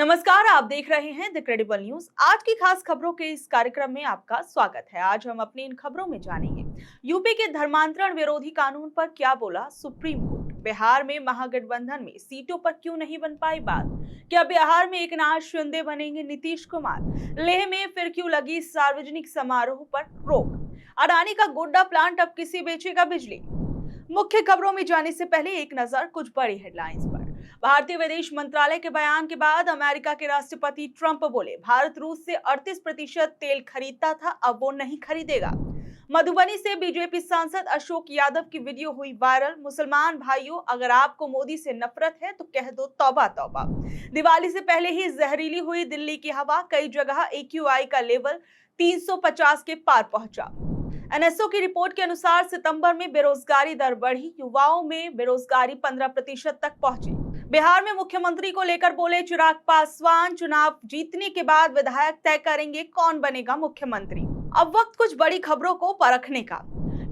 नमस्कार, आप देख रहे हैं द क्रेडिबल न्यूज। आज की खास खबरों के इस कार्यक्रम में आपका स्वागत है। आज हम अपनी इन खबरों में जानेंगे यूपी के धर्मांतरण विरोधी कानून पर क्या बोला सुप्रीम कोर्ट, बिहार में महागठबंधन में सीटों पर क्यों नहीं बन पाई बात, क्या बिहार में एकनाथ शिंदे बनेंगे नीतीश कुमार, लेह में फिर क्यों लगी सार्वजनिक समारोह पर रोक, अडानी का गोड्डा प्लांट अब किसे बेचेगा बिजली। मुख्य खबरों में जाने से पहले एक नजर कुछ बड़ी हेडलाइंस पर। भारतीय विदेश मंत्रालय के बयान के बाद अमेरिका के राष्ट्रपति ट्रंप बोले, भारत रूस से 38% तेल खरीदता था, अब वो नहीं खरीदेगा। मधुबनी से बीजेपी सांसद अशोक यादव की वीडियो हुई वायरल। मुसलमान भाइयों, अगर आपको मोदी से नफरत है तो कह दो तौबा तौबा। दिवाली से पहले ही जहरीली हुई दिल्ली की हवा, कई जगह AQI का लेवल 350 के पार पहुंचा। एनएसओ की रिपोर्ट के अनुसार सितंबर में बेरोजगारी दर बढ़ी, युवाओं में बेरोजगारी 15% तक पहुंची। बिहार में मुख्यमंत्री को लेकर बोले चिराग पासवान, चुनाव जीतने के बाद विधायक तय करेंगे कौन बनेगा मुख्यमंत्री। अब वक्त कुछ बड़ी खबरों को परखने का।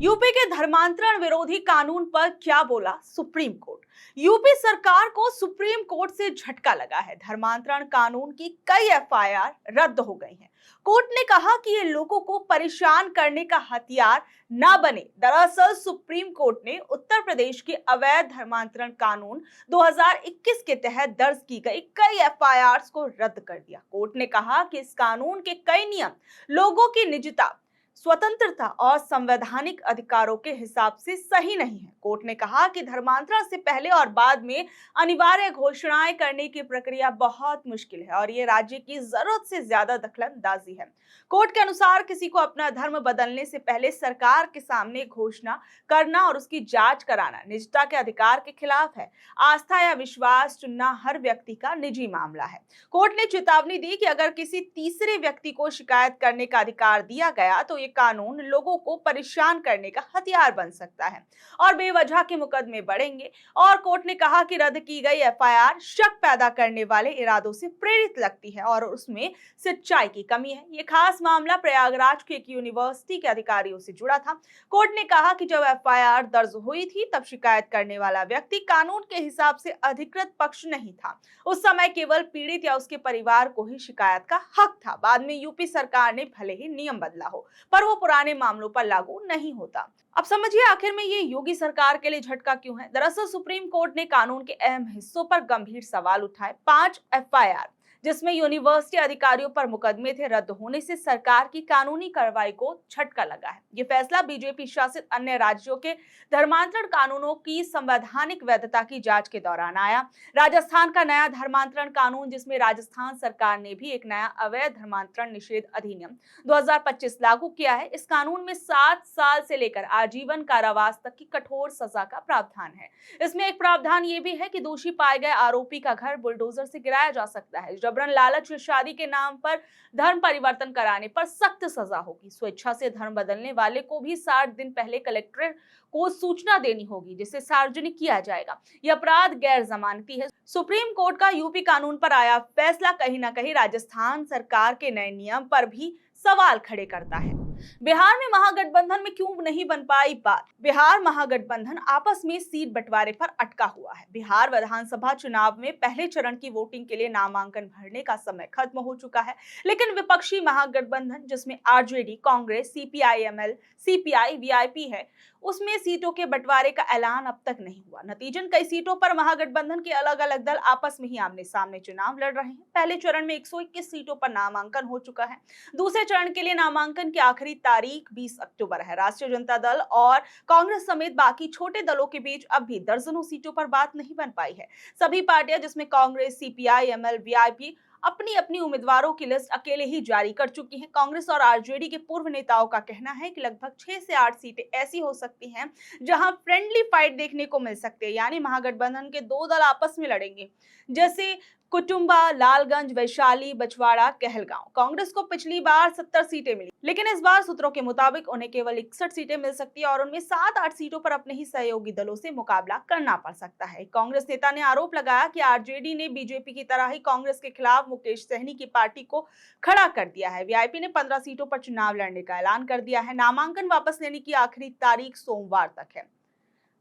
यूपी के धर्मांतरण विरोधी कानून पर क्या बोला सुप्रीम कोर्ट। यूपी सरकार को सुप्रीम कोर्ट से झटका लगा है। धर्मांतरण कानून की कई FIR रद्द हो गई हैं। कोर्ट ने कहा कि ये लोगों को परेशान करने का हथियार ना बने। दरअसल सुप्रीम कोर्ट ने उत्तर प्रदेश के अवैध धर्मांतरण कानून 2021 के तहत दर्ज की गई कई FIRs को रद्द कर दिया। कोर्ट ने कहा कि इस कानून के कई नियम लोगों की निजता, स्वतंत्रता और संवैधानिक अधिकारों के हिसाब से सही नहीं है। कोर्ट ने कहा कि धर्मांतरण से पहले और बाद में अनिवार्य घोषणाएं करने की प्रक्रिया बहुत मुश्किल है और ये राज्य की जरूरत से ज्यादा दखलंदाजी है। कोर्ट के अनुसार किसी को अपना धर्म बदलने से पहले सरकार के सामने घोषणा करना और उसकी जांच कराना निजता के अधिकार के खिलाफ है। आस्था या विश्वास चुनना हर व्यक्ति का निजी मामला है। कोर्ट ने चेतावनी दी कि अगर किसी तीसरे व्यक्ति को शिकायत करने का अधिकार दिया गया तो ये कानून लोगों को परेशान करने का हथियार बन सकता है और बेवजह के मुकदमे बढ़ेंगे। और कोर्ट ने कहा कि रद्द की गई FIR शक पैदा करने वाले इरादों से प्रेरित लगती है और उसमें सच्चाई की कमी है। ये खास मामला प्रयागराज की एक यूनिवर्सिटी के अधिकारियों से जुड़ा था। कोर्ट ने कहा कि जब FIR दर्ज हुई थी तब शिकायत करने वाला व्यक्ति कानून के हिसाब से अधिकृत पक्ष नहीं था। उस समय केवल पीड़ित या उसके परिवार को ही शिकायत का हक था। बाद में यूपी सरकार ने भले ही नियम बदला हो पर वो पुराने मामलों पर लागू नहीं होता। अब समझिए आखिर में ये योगी सरकार के लिए झटका क्यों है। दरअसल सुप्रीम कोर्ट ने कानून के अहम हिस्सों पर गंभीर सवाल उठाए। 5 FIR जिसमें यूनिवर्सिटी अधिकारियों पर मुकदमे थे रद्द होने से सरकार की कानूनी कार्रवाई को झटका लगा है। ये फैसला बीजेपी शासित अन्य राज्यों के धर्मांतरण कानूनों की संवैधानिक वैधता की जांच के दौरान आया। राजस्थान का नया धर्मांतरण कानून, जिसमें राजस्थान सरकार ने भी एक नया अवैध धर्मांतरण निषेध अधिनियम 2025 लागू किया है। इस कानून में 7 साल से लेकर आजीवन कारावास तक की कठोर सजा का प्रावधान है। इसमें एक प्रावधान ये भी है कि दोषी पाए गए आरोपी का घर बुलडोजर से गिराया जा सकता है। जबरन लालच या शादी के नाम पर धर्म परिवर्तन कराने पर सख्त सजा होगी। स्वेच्छा से धर्म बदलने वाले को भी 60 दिन पहले कलेक्टर को सूचना देनी होगी, जिसे सार्वजनिक किया जाएगा। यह अपराध गैर जमानती है। सुप्रीम कोर्ट का यूपी कानून पर आया फैसला कहीं ना कहीं राजस्थान सरकार के नए नियम पर भी सवाल खड़े करता है। बिहार में महागठबंधन में क्यों नहीं बन पाई बात। बिहार महागठबंधन आपस में सीट बंटवारे पर अटका हुआ है। बिहार विधानसभा चुनाव में पहले चरण की वोटिंग के लिए नामांकन भरने का समय खत्म हो चुका है, लेकिन विपक्षी महागठबंधन जिसमें RJD, Congress, CPI-ML, CPI, VIP है, उसमें सीटों के बंटवारे का ऐलान अब तक नहीं हुआ। नतीजन कई सीटों पर महागठबंधन के अलग अलग दल आपस में ही आमने सामने चुनाव लड़ रहे हैं। पहले चरण में 121 सीटों पर नामांकन हो चुका है। दूसरे चरण के लिए नामांकन की आखिरी तारीख 20 अक्टूबर है। राष्ट्रीय जनता दल और कांग्रेस समेत बाकी छोटे दलों के बीच अब भी दर्जनों सीटों पर बात नहीं बन पाई है। सभी पार्टियां जिसमें कांग्रेस, CPI-ML, VIP अपनी अपनी उम्मीदवारों की लिस्ट अकेले ही जारी कर चुकी हैं। कांग्रेस और RJD के पूर्व नेताओं का कहना है कि लगभग 6 से 8 सीटें ऐसी हो सकती हैं जहां फ्रेंडली फाइट देखने को मिल सकते हैं, यानी महागठबंधन के 2 दल आपस में लड़ेंगे, जैसे कुटुंबा, लालगंज, वैशाली, बछवाड़ा, कहलगांव। कांग्रेस को पिछली बार 70 सीटें मिली, लेकिन इस बार सूत्रों के मुताबिक उन्हें केवल 61 सीटें मिल सकती है और उनमें 7-8 सीटों पर अपने ही सहयोगी दलों से मुकाबला करना पड़ सकता है। कांग्रेस नेता ने आरोप लगाया कि RJD ने बीजेपी की तरह ही कांग्रेस के खिलाफ मुकेश सहनी की पार्टी को खड़ा कर दिया है। VIP ने 15 सीटों पर चुनाव लड़ने का ऐलान कर दिया है। नामांकन वापस लेने की आखिरी तारीख सोमवार तक है।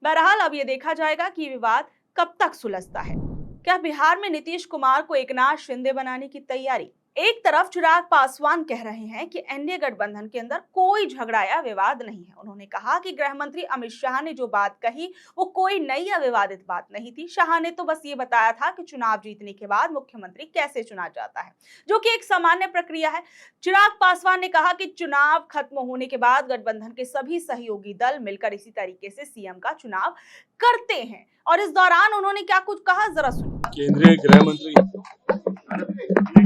बहरहाल अब ये देखा जाएगा कि विवाद कब तक सुलझता है। क्या बिहार में नीतीश कुमार को एकनाथ शिंदे बनाने की तैयारी? एक तरफ चिराग पासवान कह रहे हैं कि एनडीए गठबंधन के अंदर कोई झगड़ा या विवाद नहीं है। उन्होंने कहा कि गृह मंत्री अमित शाह ने जो बात कही वो कोई नई या विवादित बात नहीं थी। शाह ने तो बस ये बताया था कि चुनाव जीतने के बाद मुख्यमंत्री कैसे चुना जाता है, जो कि एक सामान्य प्रक्रिया है। चिराग पासवान ने कहा कि चुनाव खत्म होने के बाद गठबंधन के सभी सहयोगी दल मिलकर इसी तरीके से सीएम का चुनाव करते हैं। और इस दौरान उन्होंने क्या कुछ कहा, जरा सुनिए। केंद्रीय गृह मंत्री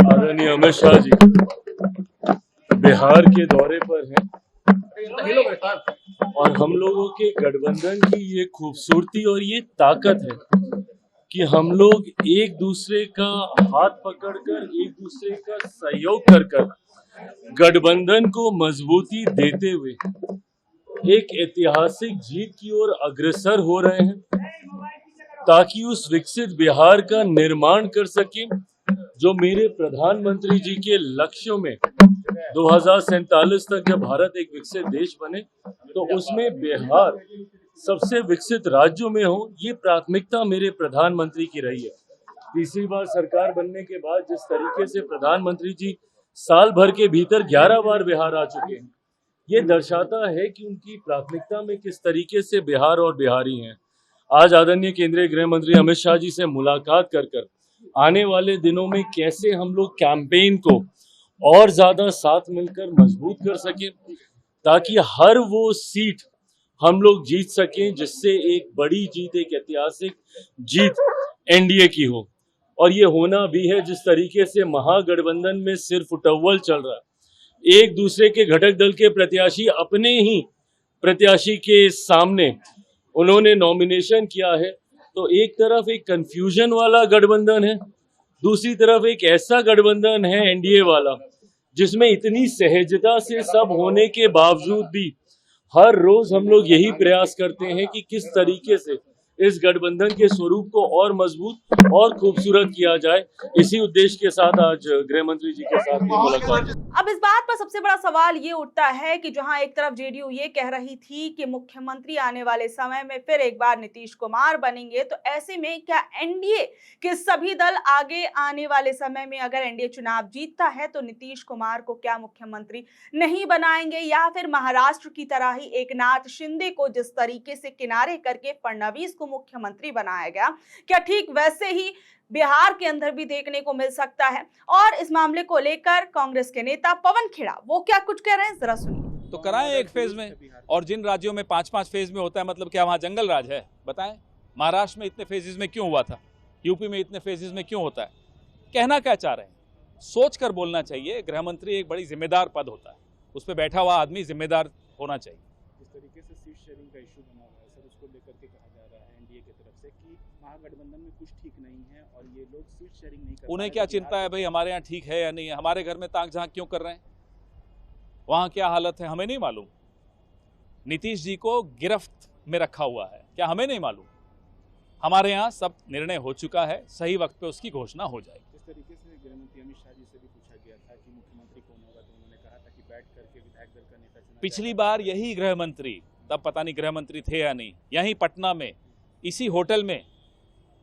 आदरणीय अमित शाह जी बिहार के दौरे पर हैं और हम लोगों के गठबंधन की ये खूबसूरती और ये ताकत है कि हम लोग एक दूसरे का हाथ पकड़कर एक दूसरे का सहयोग कर गठबंधन को मजबूती देते हुए एक ऐतिहासिक जीत की ओर अग्रसर हो रहे हैं, ताकि उस विकसित बिहार का निर्माण कर सके जो मेरे प्रधानमंत्री जी के लक्ष्यों में 2047 तक जब भारत एक विकसित देश बने तो उसमें बिहार सबसे विकसित राज्यों में हो, ये प्राथमिकता मेरे प्रधानमंत्री की रही है। तीसरी बार सरकार बनने के बाद जिस तरीके से प्रधानमंत्री जी साल भर के भीतर 11 बार बिहार आ चुके हैं, ये दर्शाता है कि उनकी प्राथमिकता में किस तरीके से बिहार और बिहारी हैं। आज आदरणीय केंद्रीय गृह मंत्री अमित शाह जी से मुलाकात कर आने वाले दिनों में कैसे हम लोग कैंपेन को और ज्यादा साथ मिलकर मजबूत कर सकें, ताकि हर वो सीट हम लोग जीत सकें जिससे एक बड़ी जीत, एक ऐतिहासिक जीत एनडीए की हो। और ये होना भी है जिस तरीके से महागठबंधन में सिर्फ उटव्वल चल रहा है। एक दूसरे के घटक दल के प्रत्याशी अपने ही प्रत्याशी के सामने उन्होंने नॉमिनेशन किया है, तो एक तरफ एक कंफ्यूजन वाला गठबंधन है, दूसरी तरफ एक ऐसा गठबंधन है एनडीए वाला जिसमें इतनी सहजता से सब होने के बावजूद भी हर रोज हम लोग यही प्रयास करते हैं कि किस तरीके से इस गठबंधन के स्वरूप को और मजबूत और खूबसूरत किया जाए। इसी उद्देश्य के साथ आज गृह मंत्री जी के साथ मुलाकात। अब इस बात पर सबसे बड़ा सवाल ये उठता है कि जहां एक तरफ जेडीयू ये कह रही थी कि मुख्यमंत्री आने वाले समय में फिर एक बार नीतीश कुमार बनेंगे, तो ऐसे में क्या एनडीए के सभी दल आगे आने वाले समय में अगर एनडीए चुनाव जीतता है तो नीतीश कुमार को क्या मुख्यमंत्री नहीं बनाएंगे, या फिर महाराष्ट्र की तरह ही एकनाथ शिंदे को जिस तरीके से किनारे करके फडणवीस को मुख्यमंत्री बनाया गया, क्या ठीक वैसे ही बिहार के अंदर भी देखने को मिल सकता है? और इस मामले को लेकर कांग्रेस के नेता पवन खेड़ा वो क्या कुछ कह रहे हैं, जरा सुनिए। तो कराएं एक फेज में, और जिन राज्यों में 5-5 फेज में होता है, मतलब क्या वहां जंगल राज है? बताएं। महाराष्ट्र में इतने फेजेस में क्यों हुआ था, यूपी में इतने फेजेस में क्यों होता है? कहना क्या चाह रहे हैं, सोच कर बोलना चाहिए। गृह मंत्री एक बड़ी जिम्मेदार पद होता है, उस पर बैठा हुआ आदमी जिम्मेदार होना चाहिए। जिस तरीके से सीट शेयरिंग का इशू बना हुआ है सर, उसको लेकर के कहा जा रहा है एनडीए की तरफ से कि महागठबंधन में कुछ ठीक नहीं है और ये लोग सीट शेयरिंग नहीं कर रहे हैं। उन्हें क्या चिंता है भाई हमारे यहाँ ठीक है या नहीं है? हमारे घर में ताक झांक क्यों कर रहे हैं? वहां क्या हालत है हमें नहीं मालूम। नीतीश जी को गिरफ्त में रखा हुआ है, क्या हमें नहीं मालूम? हमारे यहाँ सब निर्णय हो चुका है, सही वक्त पे उसकी घोषणा हो जाएगी। इस तरीके से गृह मंत्री अमित शाह जी से भी पूछा गया था कि मुख्यमंत्री कौन होगा, तो उन्होंने कहा था कि बैठ करके विधायक दल का नेता चुना। पिछली बार यही गृह मंत्री, तब पता नहीं गृह मंत्री थे या नहीं, यहीं पटना में इसी होटल में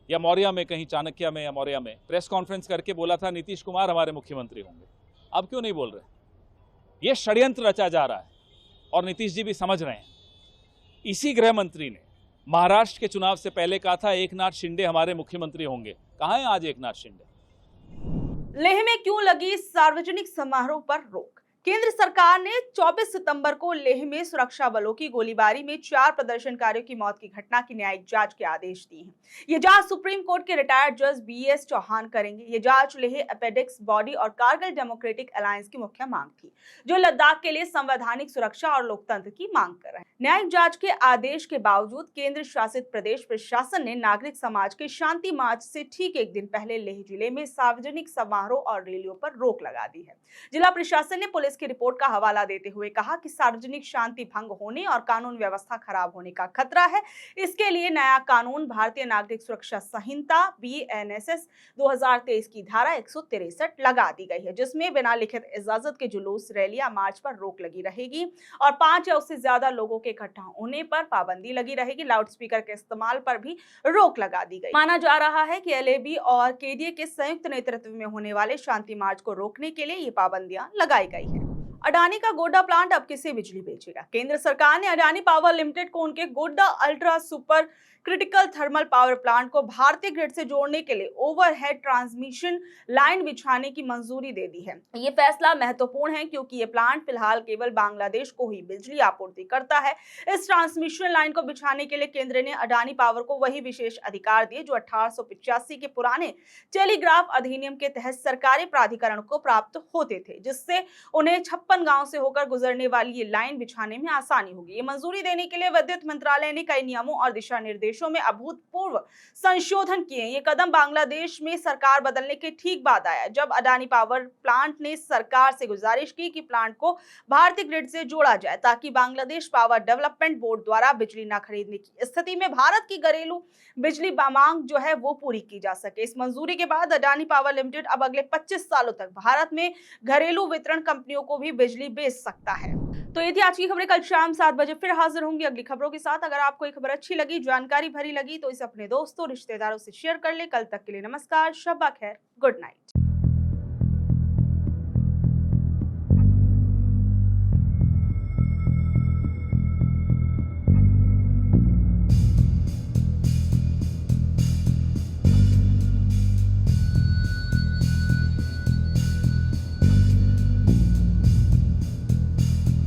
या मौर्या में, कहीं चाणक्य में या मौर्या में प्रेस कॉन्फ्रेंस करके बोला था नीतीश कुमार हमारे मुख्यमंत्री होंगे। अब क्यों नहीं बोल रहे? ये षड्यंत्र रचा जा रहा है और नीतीश जी भी समझ रहे हैं। इसी गृह मंत्री ने महाराष्ट्र के चुनाव से पहले कहा था एकनाथ शिंदे हमारे मुख्यमंत्री होंगे। कहां है आज एकनाथ शिंदे? लेह में क्यों लगी सार्वजनिक समारोह पर रोक? केंद्र सरकार ने 24 सितंबर को लेह में सुरक्षा बलों की गोलीबारी में 4 प्रदर्शनकारियों की मौत की घटना की न्यायिक जांच के आदेश दिए हैं। ये जांच सुप्रीम कोर्ट के रिटायर्ड जज बीएस चौहान करेंगे। ये जांच लेह अपेडिक्स बॉडी और कारगिल डेमोक्रेटिक अलायंस की मुख्य मांग थी, जो लद्दाख के लिए संवैधानिक सुरक्षा और लोकतंत्र की मांग कर रहे हैं। न्यायिक जांच के आदेश के बावजूद केंद्र शासित प्रदेश प्रशासन ने नागरिक समाज के शांति मार्च से ठीक एक दिन पहले लेह जिले में सार्वजनिक समारोह और रैलियों पर रोक लगा दी है। जिला प्रशासन ने पुलिस की रिपोर्ट का हवाला देते हुए कहा कि सार्वजनिक शांति भंग होने और कानून व्यवस्था खराब होने का खतरा है। इसके लिए नया कानून भारतीय नागरिक सुरक्षा संहिता बीएनएसएस 2023 की धारा 163 लगा दी गई है, जिसमें बिना लिखित इजाजत के जुलूस, रैलियां, मार्च पर रोक लगी रहेगी और 5 या उससे ज्यादा लोगों के के इकट्ठा होने पर पाबंदी लगी रहेगी। लाउडस्पीकर के इस्तेमाल पर भी रोक लगा दी गई। माना जा रहा है कि एलएबी और केडीए के संयुक्त नेतृत्व में होने वाले शांति मार्च को रोकने के लिए ये पाबंदियां लगाई गई है। अडानी का गोड्डा प्लांट अब किसे बिजली बेचेगा? केंद्र सरकार ने अडानी पावर लिमिटेड को उनके Godda ultra super critical thermal power plant को भारतीय ग्रिड से जोड़ने के लिए ओवरहेड ट्रांसमिशन लाइन बिछाने की मंजूरी दे दी है। ये फैसला महत्वपूर्ण है क्योंकि ये प्लांट फिलहाल केवल बांग्लादेश को ही बिजली आपूर्ति करता है। इस ट्रांसमिशन लाइन को बिछाने के लिए केंद्र ने अडानी पावर को वही विशेष अधिकार दिए जो 1885 के पुराने टेलीग्राफ अधिनियम के तहत सरकारी प्राधिकरण को प्राप्त होते थे, जिससे उन्हें 56 गांव से होकर गुजरने वाली ये लाइन बिछाने में आसानी होगी। ये मंजूरी देने के लिए विद्युत मंत्रालय ने कई नियमों और दिशा निर्देशों में अभूतपूर्व संशोधन किए। ये कदम बांग्लादेश में सरकार बदलने के ठीक बाद आया, जब अडानी पावर प्लांट ने सरकार से गुजारिश की कि प्लांट को भारतीय ग्रिड से जोड़ा जाए ताकि बांग्लादेश पावर डेवलपमेंट बोर्ड द्वारा बिजली न खरीदने की स्थिति में भारत की घरेलू बिजली मांग जो है वो पूरी की जा सके। इस मंजूरी के बाद अडानी पावर लिमिटेड अब अगले 25 सालों तक भारत में घरेलू वितरण कंपनियों को भी बिजली बेच सकता है। तो ये थी आज की खबरें। कल शाम 7 बजे फिर हाजिर होंगी अगली खबरों के साथ। अगर आपको ये खबर अच्छी लगी, जानकारी भरी लगी तो इसे अपने दोस्तों रिश्तेदारों से शेयर कर ले। कल तक के लिए नमस्कार, शब्बा खैर, गुड नाइट।